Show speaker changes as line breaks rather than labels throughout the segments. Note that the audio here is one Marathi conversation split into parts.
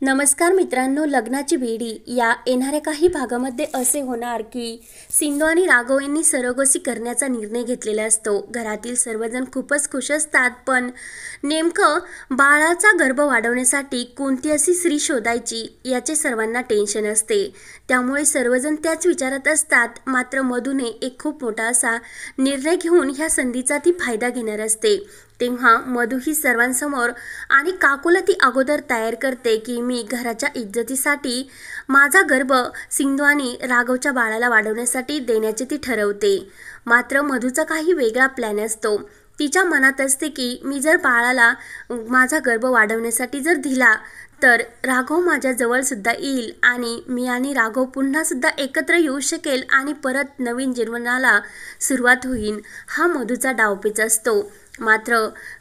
नमस्कार मित्रांनो, लग्नाची बेडी या येणाऱ्या काही भागामध्ये असे होणार की सिंधू आणि राघव यांनी सरोगसी करण्याचा निर्णय घेतलेला असतो। घरातील सर्वजण खूपच खुश असतात, पण नेमकं बाळाचा गर्भ वाढवण्यासाठी कोणती अशी स्त्री शोधायची याचे सर्वांना टेन्शन असते। त्यामुळे सर्वजण त्याच विचारात असतात। मात्र मधूने एक खूप मोठा असा निर्णय घेऊन ह्या संधीचा ती फायदा घेणार असते। तेव्हा मधू ही सर्वांसमोर आणि काकूला ती अगोदर तयार करते की मी घराच्या इज्जतीसाठी माझा गर्भ सिंधू आणि राघवच्या बाळाला वाढवण्यासाठी देण्याचे ती ठरवते। मात्र मधूचा काही वेगळा प्लॅन असतो। तिच्या मनात असते की मी जर बाळाला माझा गर्भ वाढवण्यासाठी जर दिला तर राघव माझ्या जवळ सुद्धा येईल आणि मी आणि राघव पुन्हा सुद्धा एकत्र येऊ शकेल आणि परत नवीन जीवनाला सुरुवात होईल। हा मधूचा डावपेच असतो। मात्र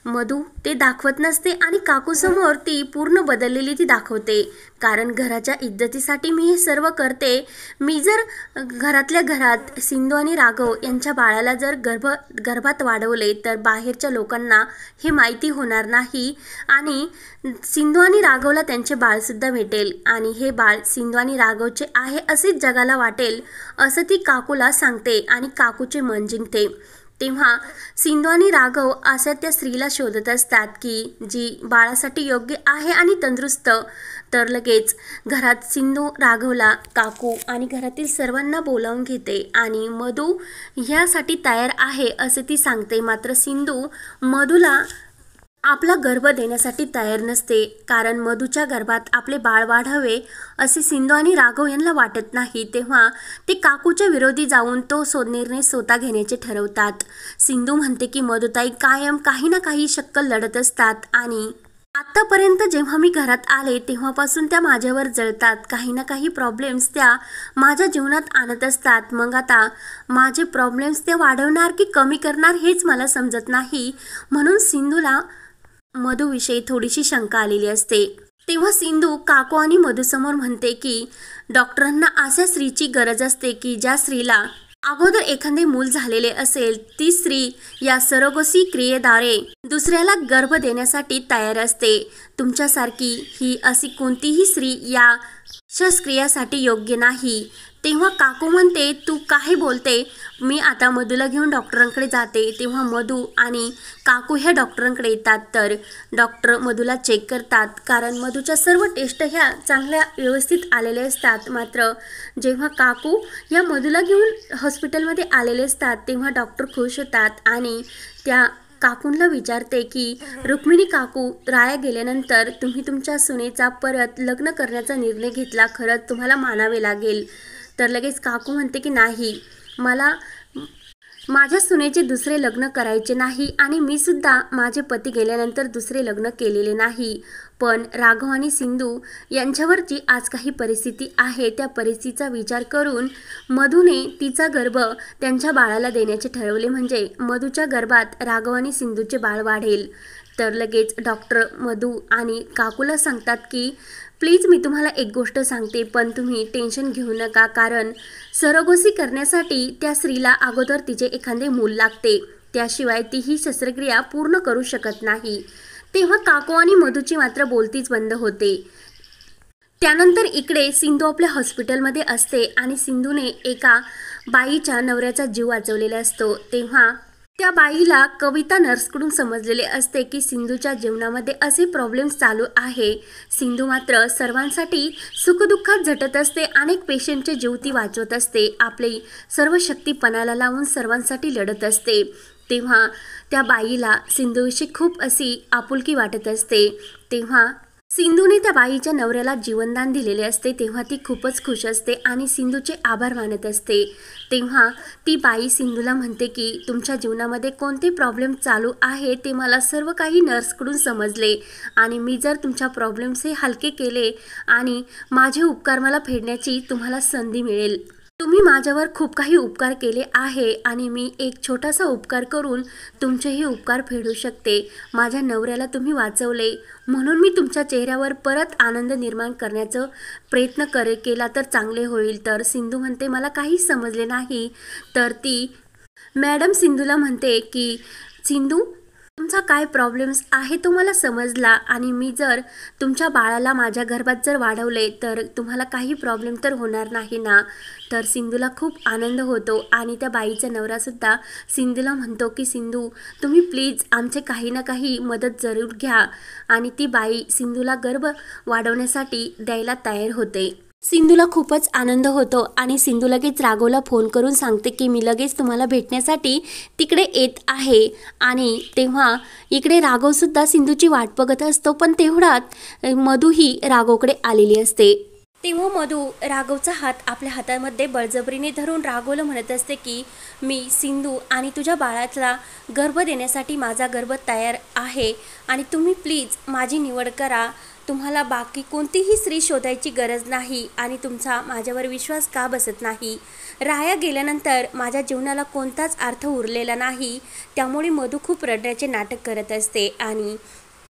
मधू ते दाखवत नसते आणि काकूसमोर ती पूर्ण बदललेली ती दाखवते। कारण घराच्या इज्जतीसाठी मी हे सर्व करते। मी जर घरातल्या घरात सिंधू आणि राघव यांच्या बाळाला जर गर्भात वाढवले तर बाहेरच्या लोकांना हे माहिती होणार नाही आणि सिंधू आणि राघवला त्यांचे बाळ सुद्धा भेटेल आणि हे बाळ सिंधू आणि राघवचे आहे असेच जगाला वाटेल असं ती काकूला सांगते आणि काकूचे मन जिंकते। तेव्हा सिंधू आणि राघव अशा त्या स्त्रीला शोधत असतात की जी बाळासाठी योग्य आहे आणि तंदुरुस्त। तर लगेच घरात सिंधू राघवला, काकू आणि घरातील सर्वांना बोलावून घेते आणि मधू ह्यासाठी तयार आहे असे ती सांगते। मात्र सिंधू मधूला आपला गर्भ देण्यासाठी तयार नसते, कारण मधूच्या गर्भात आपले बाळ वाढावे असे सिंधू आणि राघव यांना वाटत नाही। तेव्हा ते काकूच्या विरोधी जाऊन तो निर्णय स्वतः घेण्याचे ठरवतात। सिंधू म्हणते की मधुताई कायम काही ना काही शक्कल लढत असतात आणि आतापर्यंत जेव्हा मी घरात आले तेव्हापासून त्या माझ्यावर जळतात। काही ना काही प्रॉब्लेम्स त्या माझ्या जीवनात आणत असतात। मग आता माझे प्रॉब्लेम्स त्या वाढवणार की कमी करणार हेच मला समजत नाही। म्हणून सिंधूला मधूविषयी थोडीशी शंका आलेली असते। तेव्हा सिंधू काकू आणि मधूसमोर म्हणते की डॉक्टरांना अशा स्त्रीची गरज असते की ज्या स्त्रीला अगोदर एखादे मूल झालेले असेल, ती स्त्री या सरोगसी क्रियेद्वारे दुसऱ्याला गर्भ देण्यासाठी तयार असते। तुमच्यासारखी ही अशी कोणतीही स्त्री या शस्त्रक्रियासाठी योग्य नाही। तेव्हा काकू म्हणते तू काय बोलते, मी आता मधूला घेऊन डॉक्टरांकडे जाते। तेव्हा मधू आणि काकू ह्या डॉक्टरांकडे येतात तर डॉक्टर मधूला चेक करतात, कारण मधूच्या सर्व टेस्ट ह्या चांगल्या व्यवस्थित आलेल्या असतात। मात्र जेव्हा काकू या मधूला घेऊन हॉस्पिटलमध्ये आलेले असतात तेव्हा डॉक्टर खुश होतात आणि त्या काकूंना विचारते की रुक्मिणी काकू, राया गेल्यानंतर तुम्ही तुमच्या सुनेचा परत लग्न करण्याचा निर्णय घेतला, खरंच तुम्हाला मानावे लागेल। तर लगेच काकू म्हणते की नाही, मला माझ्या सुनेचे दुसरे लग्न करायचे नाही आणि मी सुद्धा माझे पती गेल्यानंतर दुसरे लग्न केलेले नाही। पण राघव आणि सिंधू यांच्यावर जी आज काही परिस्थिती आहे त्या परिस्थितीचा विचार करून मधूने तिचा गर्भ त्यांच्या बाळाला देण्याचे ठरवले, म्हणजे मधूच्या गर्भात राघव आणि सिंधूचे बाळ वाढेल। तर लगेच डॉक्टर मधू आणि काकूला सांगतात की प्लीज मी तुम्हाला एक गोष्ट सांगते, पण तुम्ही टेन्शन घेऊ नका, कारण सरोगसी करण्यासाठी त्या स्त्रीला अगोदर तिचे एखादे मूल लागते, त्याशिवाय ती ही शस्त्रक्रिया पूर्ण करू शकत नाही। तेव्हा काकू आणि मधूची मात्र बोलतीच बंद होते। त्यानंतर इकडे सिंधू आपल्या हॉस्पिटलमध्ये असते आणि सिंधूने एका बाईच्या नवऱ्याचा जीव वाचवलेला असतो। तेव्हा त्या बाईला कविता नर्सकडून समजलेले असते की सिंधूच्या जीवनामध्ये असे प्रॉब्लेम्स चालू आहे। सिंधू मात्र सर्वांसाठी सुखदुःखात झटत असते, अनेक पेशंटचे जीव ती वाचवत असते, आपली सर्व शक्ती पणाला लावून सर्वांसाठी लढत असते। तेव्हा त्या बाईला सिंधूविषयी खूप अशी आपुलकी वाटत असते। तेव्हा सिंधूने त्या बाईच्या नवऱ्याला जीवनदान दिलेले असते, तेव्हा ती खूपच खुश असते आणि सिंधूचे आभार मानत असते। तेव्हा ती बाई सिंधूला म्हणते की तुमच्या जीवनामध्ये कोणते प्रॉब्लेम चालू आहे ते मला सर्व काही नर्सकडून समजले आणि मी जर तुमच्या प्रॉब्लेम्स हे हलके केले आणि माझे उपकार मला फेडण्याची तुम्हाला संधी मिळेल। तुम्ही माझ्यावर खूप काही उपकार केले आहे आणि मी एक छोटासा उपकार करून तुमचेही उपकार फेडू शकते। माझ्या नवऱ्याला तुम्ही वाचवले म्हणून मी तुमच्या चेहऱ्यावर परत आनंद निर्माण करण्याचा प्रयत्न केला तर चांगले होईल। तर सिंधू म्हणते मला काही समजले नाही। तर ती मॅडम सिंधूला म्हणते की सिंधू, तुमचा काय प्रॉब्लेम्स आहे तो मला समजला आणि मी जर तुमच्या बाळाला माझ्या गर्भात जर वाढवले तर तुम्हाला काही प्रॉब्लेम तर होणार नाही ना. तर सिंधूला खूप आनंद होतो आणि त्या बाईचा नवरासुद्धा सिंधूला म्हणतो की सिंधू तुम्ही प्लीज आमचे काही ना काही मदत जरूर घ्या. आणि ती बाई सिंधूला गर्भ वाढवण्यासाठी द्यायला तयार होते. सिंधूला खूपच आनंद होतो आणि सिंधू लगेच राघवला फोन करून सांगते की मी लगेच तुम्हाला भेटण्यासाठी तिकडे येत आहे. आणि तेव्हा इकडे राघवसुद्धा सिंधूची वाट बघत असतो. पण तेवढ्यात मधू ही राघवकडे आलेली असते. तेव्हा मधू राघवचा हात आपल्या हातामध्ये बळजबरीने धरून राघवला म्हणत असते की मी सिंधू आणि तुझ्या बाळाला गर्भ देण्यासाठी माझा गर्भ तयार आहे आणि तुम्ही प्लीज माझी निवड करा. तुम्हाला बाकी कोणतीही स्त्री शोधायची गरज नाही आणि तुमचा माझ्यावर विश्वास का बसत नाही. राया गेल्यानंतर माझ्या जीवनाला कोणताच अर्थ उरलेला नाही. त्यामुळे मधू खूप रडण्याचे नाटक करत असते आणि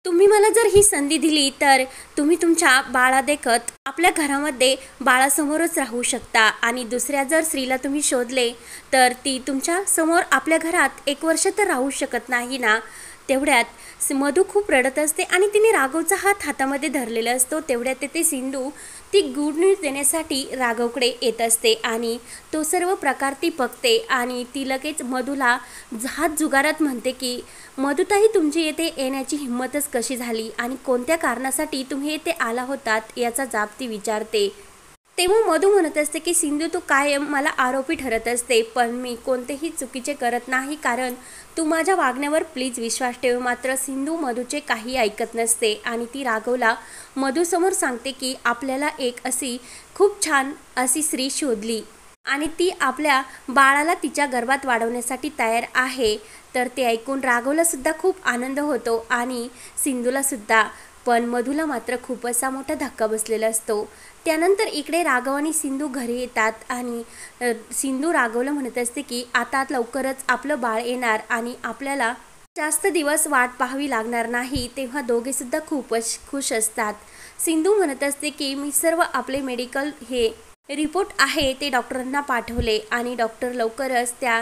तुम्ही मला जर ही संधी दिली तर तुम्ही तुमच्या बाळादेखत आपल्या घरामध्ये बाळासमोरच राहू शकता आणि दुसऱ्या जर स्त्रीला तुम्ही शोधले तर ती तुमच्या समोर आपल्या घरात 1 वर्ष तर राहू शकत नाही ना. तेवढ्यात मधू खूप रडत असते आणि तिने राघवचा हात हातामध्ये धरलेला असतो. तेवढ्यात तेथे सिंधू ती गुड न्यूज देण्यासाठी राघवकडे येत असते आणि तो सर्व प्रकार ती बघते आणि ती लगेच मधूला हात जुगारात म्हणते की मधुताई तुमची येथे येण्याची हिंमतच कशी झाली आणि कोणत्या कारणासाठी तुम्ही येथे आला होतात याचा जाब ती विचारते. तेव्हा मधू म्हणत असते की सिंधू तू कायम मला आरोपी ठरत असते पण मी कोणतेही चुकीचे करत नाही कारण तू माझ्या वागण्यावर प्लीज विश्वास ठेव. मात्र सिंधू मधूचे काही ऐकत नसते आणि ती राघवला मधूसमोर सांगते की आपल्याला एक अशी खूप छान अशी स्त्री शोधली आणि ती आपल्या बाळाला तिच्या गर्भात वाढवण्यासाठी तयार आहे. तर ते ऐकून राघवला सुद्धा खूप आनंद होतो आणि सिंधूला सुद्धा. पण मधूला मात्र खूप असा मोठा धक्का बसलेला असतो. त्यानंतर इकडे राघव आणि सिंधू घरी येतात आणि सिंधू राघवला म्हणत असते की आता लवकरच आपलं बाळ येणार आणि आपल्याला जास्त दिवस वाट पाहावी लागणार नाही. तेव्हा दोघे सुद्धा खूपच खुश असतात. सिंधू म्हणत असते की मी सर्व आपले मेडिकल हे रिपोर्ट आहे ते डॉक्टरांना पाठवले आणि डॉक्टर लवकरच त्या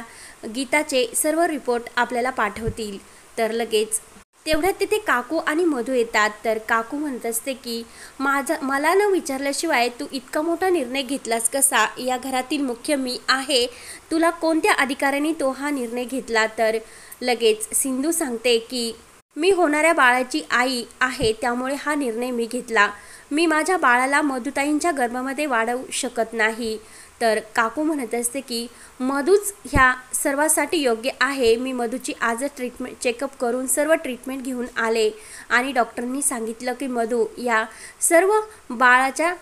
गीताचे सर्व रिपोर्ट आपल्याला पाठवतील. तर लगेच तेवढ्यात तिथे काकू आणि मधू येतात. तर काकू म्हणत असते की मला न विचारल्याशिवाय तू इतका मोठा निर्णय घेतलास कसा. या घरातील मुख्य मी आहे. तुला कोणत्या अधिकाऱ्याने तो हा निर्णय घेतला. तर लगेच सिंधू सांगते की मी होणाऱ्या बाळाची आई आहे त्यामुळे हा निर्णय मी घेतला. मी माझ्या बाळाला मधुताईंच्या गर्भामध्ये वाढवू शकत नाही. तर काकू म्हणत असते की मधूच ह्या सर्वासाठी योग्य आहे. मी मधूची आजच चेकअप करून सर्व ट्रीटमेंट घेऊन आले आणि डॉक्टरांनी सांगितलं की मधू या सर्व बाळाच्या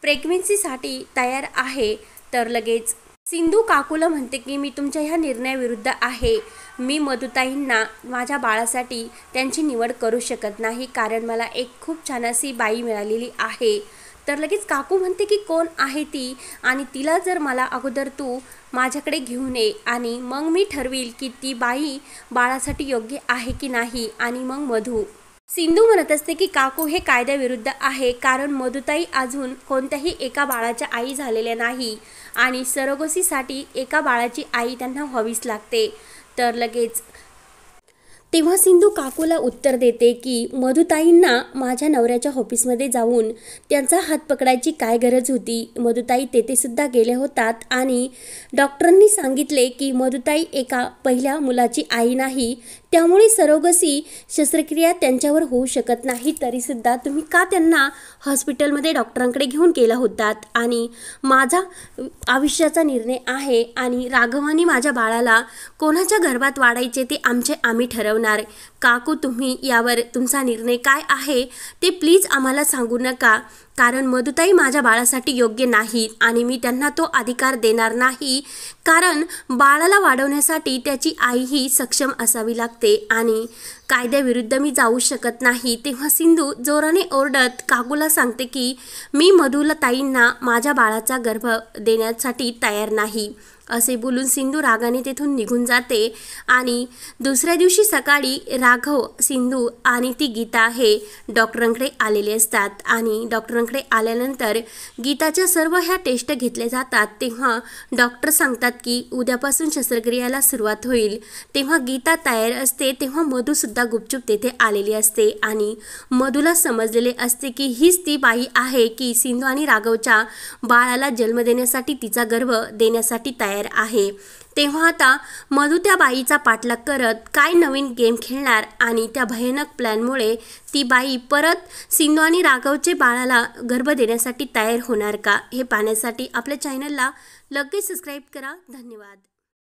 प्रेग्नन्सीसाठी तयार आहे. तर लगेच सिंधू काकूला म्हणते की मी तुमच्या ह्या निर्णयाविरुद्ध आहे. मी मधुताईंना माझ्या बाळासाठी त्यांची निवड करू शकत नाही कारण मला एक खूप छान अशी बाई मिळालेली आहे. तर लगेच काकू म्हणते की कोण आहे ती आणि तिला जर मला अगोदर तू माझ्याकडे घेऊन ये आणि मग मी ठरवील की ती बाई बाळासाठी योग्य आहे की नाही. आणि मग मधू. सिंधू म्हणत असते की काकू हे कायद्याविरुद्ध आहे कारण मधुताई अजून कोणत्याही एका बाळाच्या आई झालेल्या नाही आणि सरोगसीसाठी एका बाळाची आई त्यांना व्हावीच लागते. तर लगेच तेव्हा सिंधू काकूला उत्तर देते की मधुताईंना माझ्या नवऱ्याच्या ऑफिसमध्ये जाऊन त्यांचा हात पकडायची काय गरज होती. मधुताई तेथे सुद्धा गेले होतात आणि डॉक्टरांनी सांगितले की मधुताई एका पहिल्या मुलाची आई नाही त्यामुळे सरोगसी शस्त्रक्रिया त्यांच्यावर होऊ शकत नाही. तरीसुद्धा तुम्ही का त्यांना हॉस्पिटलमध्ये डॉक्टरांकडे घेऊन गेला होतात. आणि माझा आयुष्याचा निर्णय आहे आणि राघवानी माझ्या बाळाला कोणाच्या गर्भात वाढायचे ते आम्ही ठरवणार. काकू तुम्ही यावर तुमचा निर्णय काय आहे ते प्लीज आम्हाला सांगू नका कारण मधुताई माझ्या बाळासाठी योग्य नाही आणि मी त्यांना तो अधिकार देणार नाही कारण बाळाला वाढवण्यासाठी त्याची आईही सक्षम असावी लागते आणि कायद्याविरुद्ध मी जाऊ शकत नाही. तेव्हा सिंधू जोराने ओरडत काकूला सांगते की मी मधुताईंना माझ्या बाळाचा गर्भ देण्यासाठी तयार नाही. असे बोलून सिंधू रागाने तेथून निघून जाते आणि दुसऱ्या दिवशी सकाळी राघव, सिंधू आणि ती गीता हे डॉक्टरांकडे आलेले असतात आणि डॉक्टरांकडे आल्यानंतर गीताच्या सर्व ह्या टेस्ट घेतल्या जातात। तेव्हा डॉक्टर सांगतात की उद्यापासून शस्त्रक्रियेला सुरुवात होईल। तेव्हा गीता तयार असते तेव्हा मधू सुद्धा गुपचूप तेथे आलेली असते आणि मधूला समजलेले असते की हीच ती बाई आहे की सिंधू आणि राघवच्या बाळाला जन्म देण्यासाठी, तिचा गर्भ देण्यासाठी तयार आहे। तेव्हा आता मधू त्या बाईचा पाठलाग करत काय नवीन गेम खेळणार आणि त्या भयानक प्लॅनमुळे ती बाई परत सिंधू आणि राघवचे बाळाला गर्भ देण्यासाठी तयार होणार का, हे पाहण्यासाठी आपल्या चॅनलला लगेच सबस्क्राईब करा। धन्यवाद।